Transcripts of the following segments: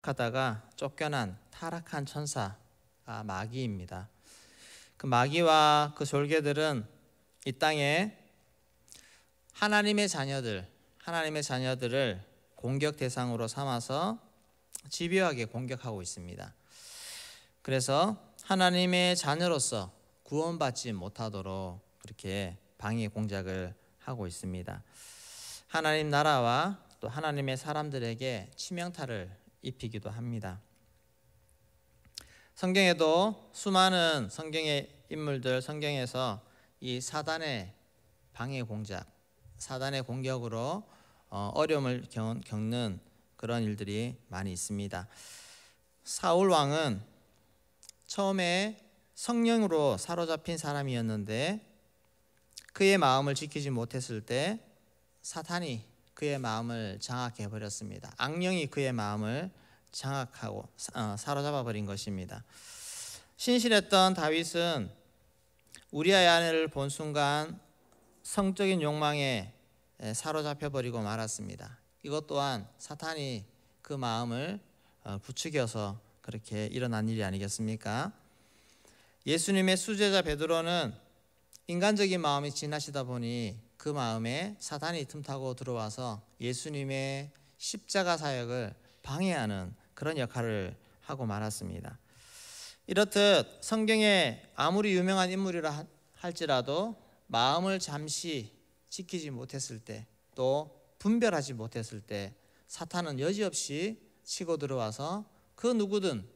하다가 쫓겨난 타락한 천사가 마귀입니다. 그 마귀와 그 졸개들은 이 땅에 하나님의 자녀들을 공격 대상으로 삼아서 집요하게 공격하고 있습니다. 그래서 하나님의 자녀로서 구원받지 못하도록 그렇게 방해 공작을 하고 있습니다. 하나님 나라와 또 하나님의 사람들에게 치명타를 입히기도 합니다. 성경에도 수많은 성경의 인물들, 성경에서 이 사단의 방해 공작, 사단의 공격으로 어려움을 겪는 그런 일들이 많이 있습니다. 사울 왕은 처음에 성령으로 사로잡힌 사람이었는데 그의 마음을 지키지 못했을 때 사탄이 그의 마음을 장악해 버렸습니다. 악령이 그의 마음을 장악하고 사로잡아 버린 것입니다. 신실했던 다윗은 우리아의 아내를 본 순간 성적인 욕망에 사로잡혀 버리고 말았습니다. 이것 또한 사탄이 그 마음을 부추겨서 그렇게 일어난 일이 아니겠습니까? 예수님의 수제자 베드로는 인간적인 마음이 지나치다 보니 그 마음에 사탄이 틈타고 들어와서 예수님의 십자가 사역을 방해하는 그런 역할을 하고 말았습니다. 이렇듯 성경에 아무리 유명한 인물이라 할지라도 마음을 잠시 지키지 못했을 때, 또 분별하지 못했을 때 사탄은 여지없이 치고 들어와서 그 누구든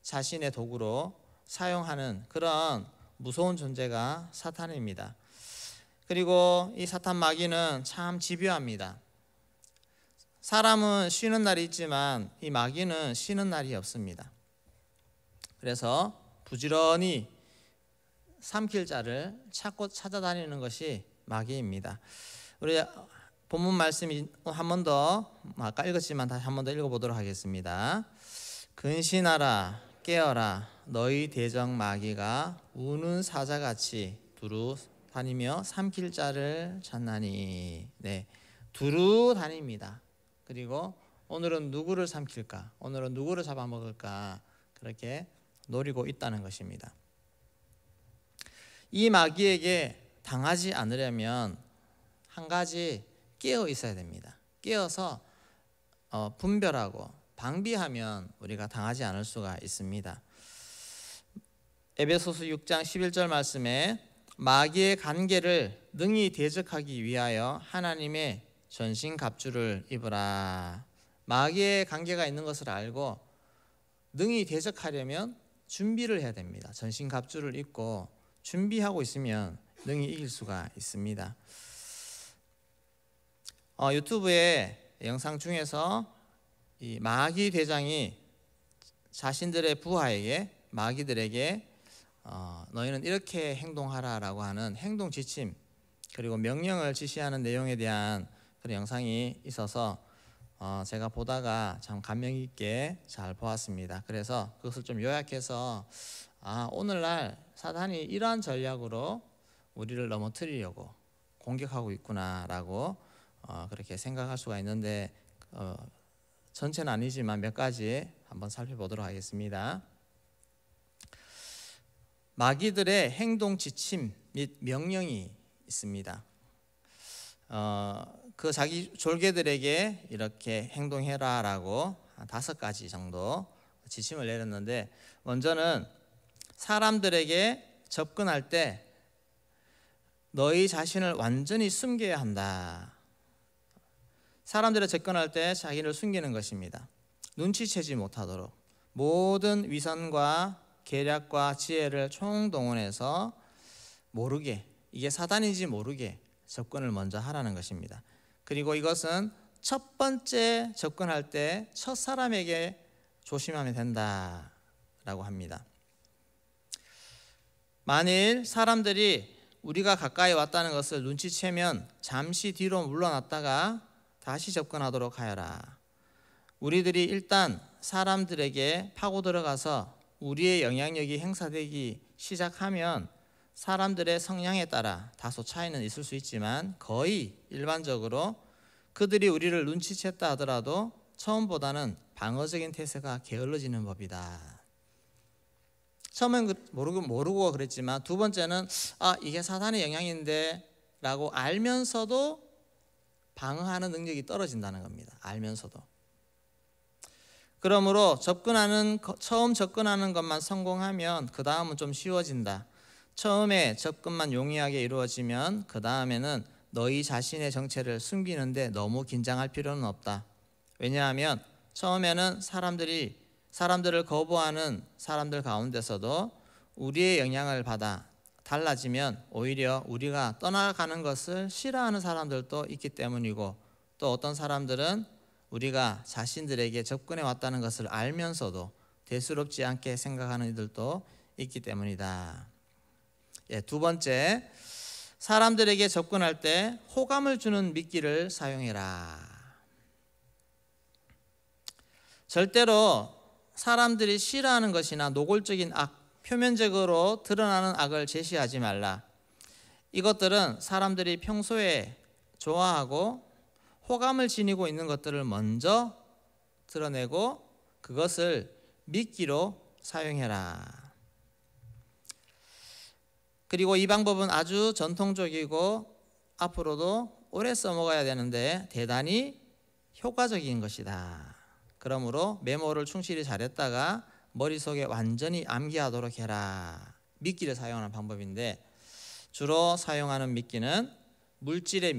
자신의 도구로 사용하는 그런 무서운 존재가 사탄입니다. 그리고 이 사탄 마귀는 참 집요합니다. 사람은 쉬는 날이 있지만 이 마귀는 쉬는 날이 없습니다. 그래서 부지런히 삼킬 자를 찾아다니는 것이 마귀입니다. 우리 본문 말씀 한 번 더, 아까 읽었지만 다시 한 번 더 읽어보도록 하겠습니다. 근신하라, 깨어라, 너희 대적 마귀가 우는 사자같이 두루 다니며 삼킬 자를 찾나니. 네, 두루 다닙니다. 그리고 오늘은 누구를 삼킬까, 오늘은 누구를 잡아먹을까, 그렇게 노리고 있다는 것입니다. 이 마귀에게 당하지 않으려면 한 가지 깨어 있어야 됩니다. 깨어서 분별하고 방비하면 우리가 당하지 않을 수가 있습니다. 에베소서 6장 11절 말씀에 마귀의 간계를 능히 대적하기 위하여 하나님의 전신갑주를 입으라. 마귀의 관계가 있는 것을 알고 능히 대적하려면 준비를 해야 됩니다. 전신갑주를 입고 준비하고 있으면 능히 이길 수가 있습니다. 유튜브에 영상 중에서 이 마귀 대장이 자신들의 부하에게, 마귀들에게 너희는 이렇게 행동하라라고 하는 행동 지침, 그리고 명령을 지시하는 내용에 대한 그런 영상이 있어서 제가 보다가 참 감명 있게 잘 보았습니다. 그래서 그것을 좀 요약해서 오늘날 사탄이 이러한 전략으로 우리를 넘어뜨리려고 공격하고 있구나라고 그렇게 생각할 수가 있는데 전체는 아니지만 몇 가지 한번 살펴보도록 하겠습니다. 마귀들의 행동 지침 및 명령이 있습니다. 그 자기 졸개들에게 이렇게 행동해라라고 5가지 정도 지침을 내렸는데, 먼저는 사람들에게 접근할 때 너희 자신을 완전히 숨겨야 한다. 사람들에 접근할 때 자기를 숨기는 것입니다. 눈치채지 못하도록 모든 위선과 계략과 지혜를 총동원해서 모르게, 이게 사단인지 모르게 접근을 먼저 하라는 것입니다. 그리고 이것은 첫 번째 접근할 때 첫 사람에게 조심하면 된다라고 합니다. 만일 사람들이 우리가 가까이 왔다는 것을 눈치채면 잠시 뒤로 물러났다가 다시 접근하도록 하여라. 우리들이 일단 사람들에게 파고 들어가서 우리의 영향력이 행사되기 시작하면 사람들의 성향에 따라 다소 차이는 있을 수 있지만 거의 일반적으로 그들이 우리를 눈치챘다 하더라도 처음보다는 방어적인 태세가 게을러지는 법이다. 처음엔 모르고 그랬지만 두 번째는 이게 사단의 영향인데 라고 알면서도 방어하는 능력이 떨어진다는 겁니다. 알면서도. 그러므로 처음 접근하는 것만 성공하면 그 다음은 좀 쉬워진다. 처음에 접근만 용이하게 이루어지면 그 다음에는 너희 자신의 정체를 숨기는데 너무 긴장할 필요는 없다. 왜냐하면 처음에는 사람들을 거부하는 사람들 가운데서도 우리의 영향을 받아 달라지면 오히려 우리가 떠나가는 것을 싫어하는 사람들도 있기 때문이고, 또 어떤 사람들은 우리가 자신들에게 접근해 왔다는 것을 알면서도 대수롭지 않게 생각하는 이들도 있기 때문이다. 두 번째, 사람들에게 접근할 때 호감을 주는 미끼를 사용해라. 절대로 사람들이 싫어하는 것이나 노골적인 악, 표면적으로 드러나는 악을 제시하지 말라. 이것들은 사람들이 평소에 좋아하고 호감을 지니고 있는 것들을 먼저 드러내고 그것을 미끼로 사용해라. 그리고 이 방법은 아주 전통적이고 앞으로도 오래 써먹어야 되는데 대단히 효과적인 것이다. 그러므로 메모를 충실히 잘했다가 머릿속에 완전히 암기하도록 해라. 미끼를 사용하는 방법인데 주로 사용하는 미끼는 물질의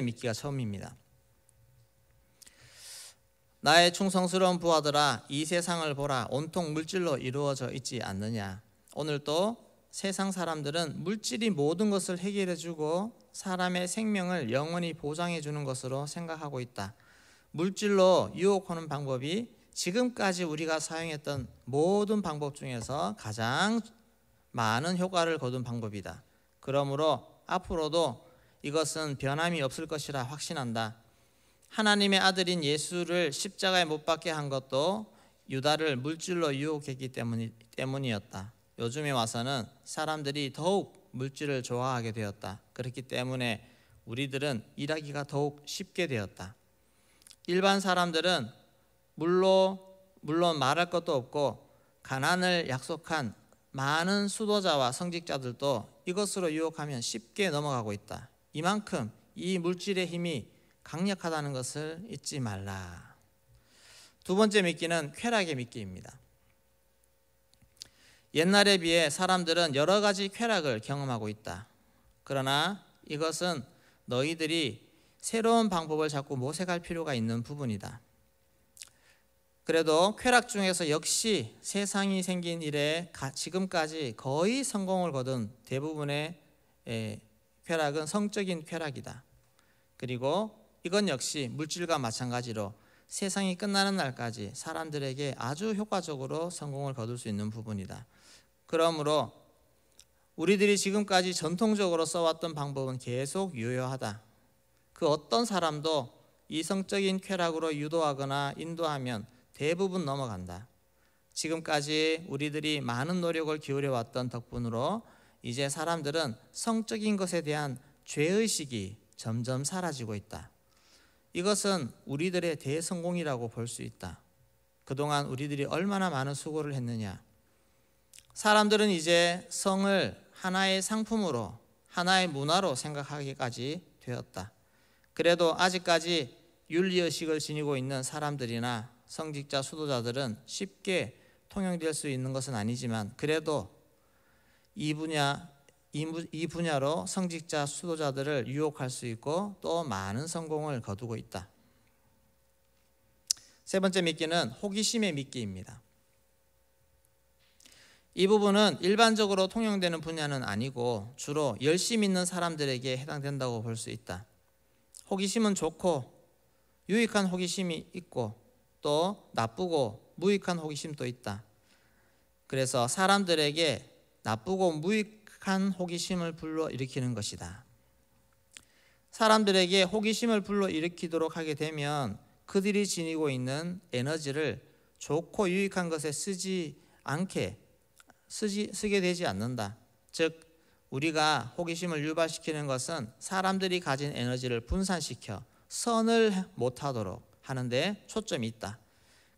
미끼가 처음입니다. 나의 충성스러운 부하들아, 이 세상을 보라. 온통 물질로 이루어져 있지 않느냐. 오늘 또 세상 사람들은 물질이 모든 것을 해결해주고 사람의 생명을 영원히 보장해주는 것으로 생각하고 있다. 물질로 유혹하는 방법이 지금까지 우리가 사용했던 모든 방법 중에서 가장 많은 효과를 거둔 방법이다. 그러므로 앞으로도 이것은 변함이 없을 것이라 확신한다. 하나님의 아들인 예수를 십자가에 못 박게 한 것도 유다를 물질로 유혹했기 때문이었다. 요즘에 와서는 사람들이 더욱 물질을 좋아하게 되었다. 그렇기 때문에 우리들은 일하기가 더욱 쉽게 되었다. 일반 사람들은 물론 말할 것도 없고 가난을 약속한 많은 수도자와 성직자들도 이것으로 유혹하면 쉽게 넘어가고 있다. 이만큼 이 물질의 힘이 강력하다는 것을 잊지 말라. 두 번째 미끼는 쾌락의 미끼입니다. 옛날에 비해 사람들은 여러 가지 쾌락을 경험하고 있다. 그러나 이것은 너희들이 새로운 방법을 자꾸 모색할 필요가 있는 부분이다. 그래도 쾌락 중에서 역시 세상이 생긴 이래 지금까지 거의 성공을 거둔 대부분의 쾌락은 성적인 쾌락이다. 그리고 이건 역시 물질과 마찬가지로 세상이 끝나는 날까지 사람들에게 아주 효과적으로 성공을 거둘 수 있는 부분이다. 그러므로 우리들이 지금까지 전통적으로 써왔던 방법은 계속 유효하다. 그 어떤 사람도 이성적인 쾌락으로 유도하거나 인도하면 대부분 넘어간다. 지금까지 우리들이 많은 노력을 기울여왔던 덕분으로 이제 사람들은 성적인 것에 대한 죄의식이 점점 사라지고 있다. 이것은 우리들의 대성공이라고 볼 수 있다. 그동안 우리들이 얼마나 많은 수고를 했느냐. 사람들은 이제 성을 하나의 상품으로, 하나의 문화로 생각하기까지 되었다. 그래도 아직까지 윤리의식을 지니고 있는 사람들이나 성직자 수도자들은 쉽게 통용될 수 있는 것은 아니지만 그래도 이 분야로 성직자 수도자들을 유혹할 수 있고 또 많은 성공을 거두고 있다. 세 번째 미끼는 호기심의 미끼입니다. 이 부분은 일반적으로 통용되는 분야는 아니고 주로 열심 있는 사람들에게 해당된다고 볼 수 있다. 호기심은 좋고 유익한 호기심이 있고 또 나쁘고 무익한 호기심도 있다. 그래서 사람들에게 나쁘고 무익한 호기심을 불러일으키는 것이다. 사람들에게 호기심을 불러일으키도록 하게 되면 그들이 지니고 있는 에너지를 좋고 유익한 것에 쓰게 되지 않는다. 즉 우리가 호기심을 유발시키는 것은 사람들이 가진 에너지를 분산시켜 선을 못하도록 하는데 초점이 있다.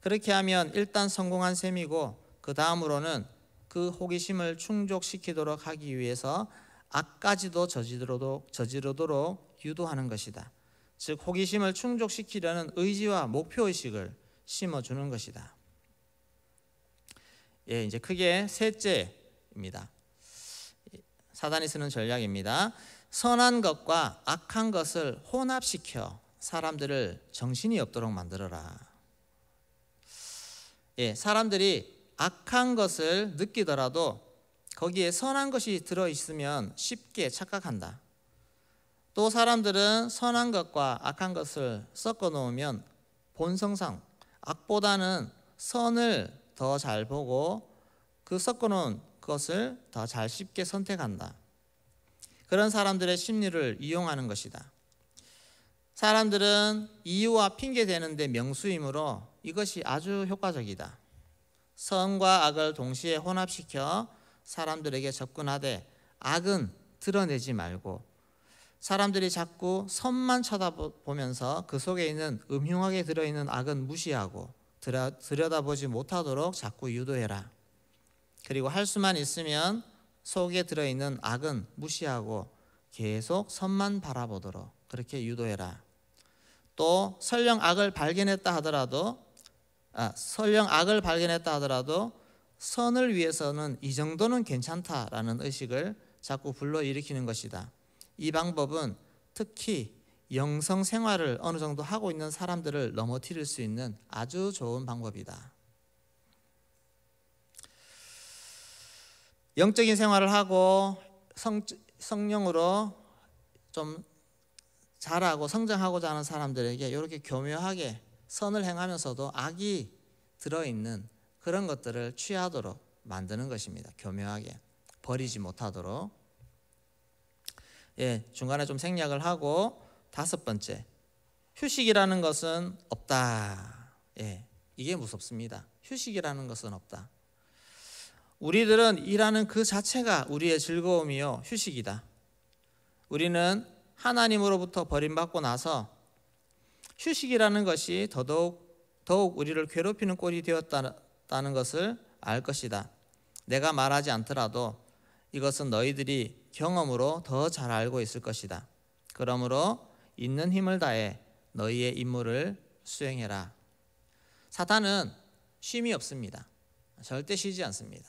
그렇게 하면 일단 성공한 셈이고 그 다음으로는 그 호기심을 충족시키도록 하기 위해서 악까지도 저지르도록 유도하는 것이다. 즉 호기심을 충족시키려는 의지와 목표의식을 심어주는 것이다. 이제 크게 셋째입니다. 사단이 쓰는 전략입니다. 선한 것과 악한 것을 혼합시켜 사람들을 정신이 없도록 만들어라. 사람들이 악한 것을 느끼더라도 거기에 선한 것이 들어있으면 쉽게 착각한다. 또 사람들은 선한 것과 악한 것을 섞어 놓으면 본성상 악보다는 선을 더 잘 보고 그 섞어 놓은 것을 더 잘 쉽게 선택한다. 그런 사람들의 심리를 이용하는 것이다. 사람들은 이유와 핑계 대는데 명수이므로 이것이 아주 효과적이다. 선과 악을 동시에 혼합시켜 사람들에게 접근하되 악은 드러내지 말고 사람들이 자꾸 선만 쳐다보면서 그 속에 있는 음흉하게 들어있는 악은 무시하고 들여다보지 못하도록 자꾸 유도해라. 그리고 할 수만 있으면 속에 들어있는 악은 무시하고 계속 선만 바라보도록 그렇게 유도해라. 또 설령 악을 발견했다 하더라도 선을 위해서는 이 정도는 괜찮다라는 의식을 자꾸 불러일으키는 것이다. 이 방법은 특히 영성 생활을 어느 정도 하고 있는 사람들을 넘어뜨릴 수 있는 아주 좋은 방법이다. 영적인 생활을 하고 성령으로 좀 자라고 성장하고자 하는 사람들에게 이렇게 교묘하게 선을 행하면서도 악이 들어있는 그런 것들을 취하도록 만드는 것입니다. 교묘하게 버리지 못하도록. 중간에 좀 생략을 하고 다섯 번째, 휴식이라는 것은 없다. 이게 무섭습니다. 휴식이라는 것은 없다. 우리들은 일하는 그 자체가 우리의 즐거움이요 휴식이다. 우리는 하나님으로부터 버림받고 나서 휴식이라는 것이 더욱 우리를 괴롭히는 꼴이 되었다는 것을 알 것이다. 내가 말하지 않더라도 이것은 너희들이 경험으로 더 잘 알고 있을 것이다. 그러므로 있는 힘을 다해 너희의 임무를 수행해라. 사탄은 쉼이 없습니다. 절대 쉬지 않습니다.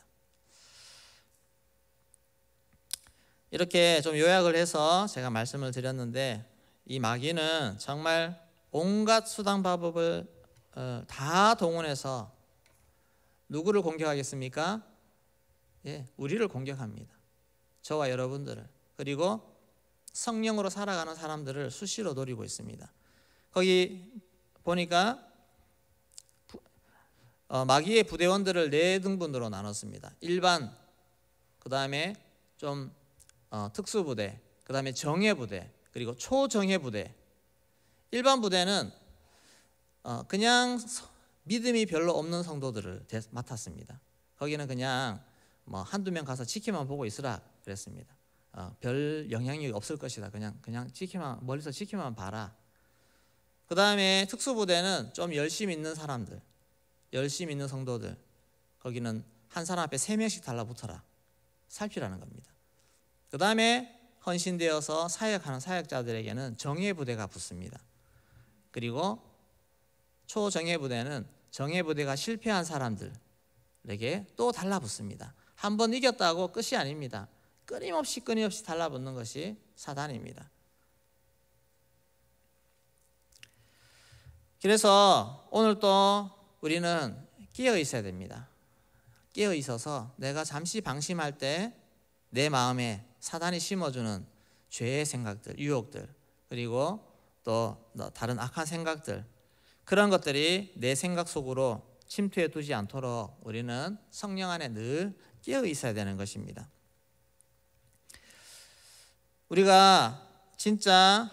이렇게 좀 요약을 해서 제가 말씀을 드렸는데 이 마귀는 정말 온갖 수단 방법을 다 동원해서 누구를 공격하겠습니까? 우리를 공격합니다. 저와 여러분들을. 그리고 성령으로 살아가는 사람들을 수시로 노리고 있습니다. 거기 보니까 마귀의 부대원들을 네 등분으로 나눴습니다. 일반, 그 다음에 좀 특수부대, 그 다음에 정예부대, 그리고 초정예부대. 일반 부대는 그냥 믿음이 별로 없는 성도들을 맡았습니다. 거기는 그냥 한두 명 가서 지켜만 보고 있으라 그랬습니다. 별 영향력이 없을 것이다. 그냥 멀리서 지켜만 봐라. 그 다음에 특수부대는 좀 열심 있는 사람들, 열심 있는 성도들. 거기는 한 사람 앞에 3명씩 달라붙어라. 살피라는 겁니다. 그 다음에 헌신되어서 사역하는 사역자들에게는 정예부대가 붙습니다. 그리고 초정예부대는 정예부대가 실패한 사람들에게 또 달라붙습니다. 한번 이겼다고 끝이 아닙니다. 끊임없이 달라붙는 것이 사단입니다. 그래서 오늘 또 우리는 깨어 있어야 됩니다. 깨어 있어서 내가 잠시 방심할 때 내 마음에 사단이 심어주는 죄의 생각들, 유혹들, 그리고 또 다른 악한 생각들, 그런 것들이 내 생각 속으로 침투해 두지 않도록 우리는 성령 안에 늘 깨어 있어야 되는 것입니다. 우리가 진짜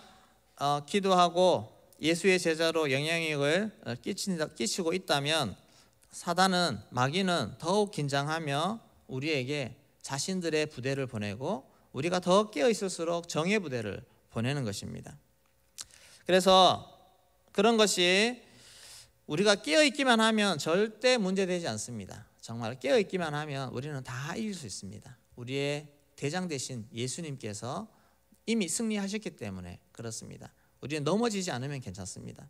기도하고 예수의 제자로 영향력을 끼치고 있다면 사단은, 마귀는 더욱 긴장하며 우리에게 자신들의 부대를 보내고 우리가 더 깨어 있을수록 정의 부대를 보내는 것입니다. 그래서 그런 것이 우리가 깨어있기만 하면 절대 문제되지 않습니다. 정말 깨어있기만 하면 우리는 다 이길 수 있습니다. 우리의 대장 되신 예수님께서 이미 승리하셨기 때문에 그렇습니다. 우리는 넘어지지 않으면 괜찮습니다.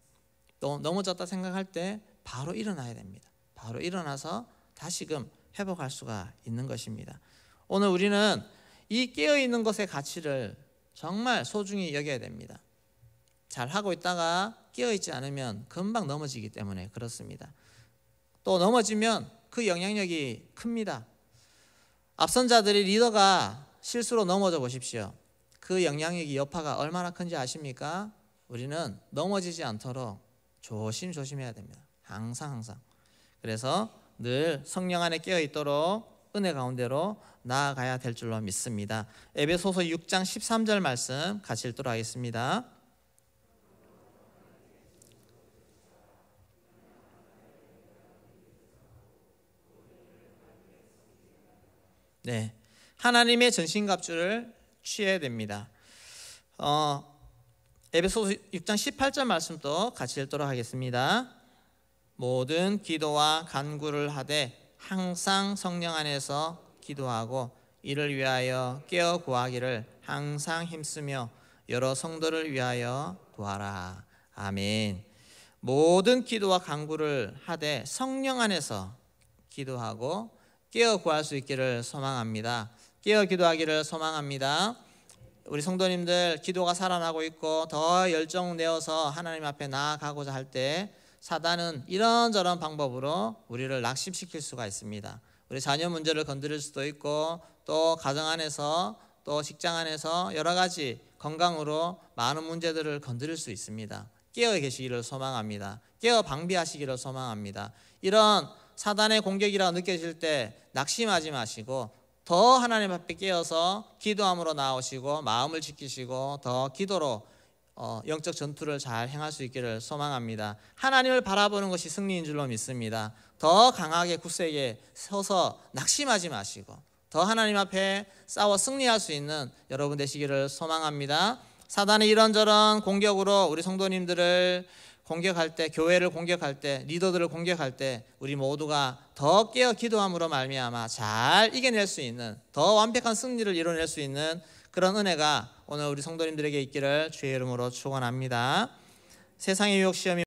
또 넘어졌다 생각할 때 바로 일어나야 됩니다. 바로 일어나서 다시금 회복할 수가 있는 것입니다. 오늘 우리는 이 깨어있는 것의 가치를 정말 소중히 여겨야 됩니다. 잘 하고 있다가 깨어있지 않으면 금방 넘어지기 때문에 그렇습니다. 또 넘어지면 그 영향력이 큽니다. 앞선 자들이 리더가 실수로 넘어져 보십시오. 그 영향력이 여파가 얼마나 큰지 아십니까? 우리는 넘어지지 않도록 조심해야 됩니다. 항상. 그래서 늘 성령 안에 깨어있도록 은혜 가운데로 나아가야 될 줄로 믿습니다. 에베소서 6장 13절 말씀 같이 읽도록 하겠습니다. 네, 하나님의 전신갑주를 취해야 됩니다. 에베소서 6장 18절 말씀도 같이 읽도록 하겠습니다. 모든 기도와 간구를 하되 항상 성령 안에서 기도하고 이를 위하여 깨어 구하기를 항상 힘쓰며 여러 성도를 위하여 구하라. 아멘. 모든 기도와 간구를 하되 성령 안에서 기도하고 깨어 구할 수 있기를 소망합니다. 깨어 기도하기를 소망합니다. 우리 성도님들 기도가 살아나고 있고 더 열정 내어서 하나님 앞에 나아가고자 할 때 사단은 이런저런 방법으로 우리를 낙심시킬 수가 있습니다. 우리 자녀 문제를 건드릴 수도 있고 또 가정 안에서 또 직장 안에서 여러 가지 건강으로 많은 문제들을 건드릴 수 있습니다. 깨어 계시기를 소망합니다. 깨어 방비하시기를 소망합니다. 이런 사단의 공격이라고 느껴질 때 낙심하지 마시고 더 하나님 앞에 깨어서 기도함으로 나오시고 마음을 지키시고 더 기도로 영적 전투를 잘 행할 수 있기를 소망합니다. 하나님을 바라보는 것이 승리인 줄로 믿습니다. 더 강하게 굳세게 서서 낙심하지 마시고 더 하나님 앞에 싸워 승리할 수 있는 여러분 되시기를 소망합니다. 사단의 이런저런 공격으로 우리 성도님들을 공격할 때, 교회를 공격할 때, 리더들을 공격할 때 우리 모두가 더 깨어 기도함으로 말미암아 잘 이겨낼 수 있는, 더 완벽한 승리를 이뤄낼 수 있는 그런 은혜가 오늘 우리 성도님들에게 있기를 주의 이름으로 축원합니다. 세상의 유혹 시험이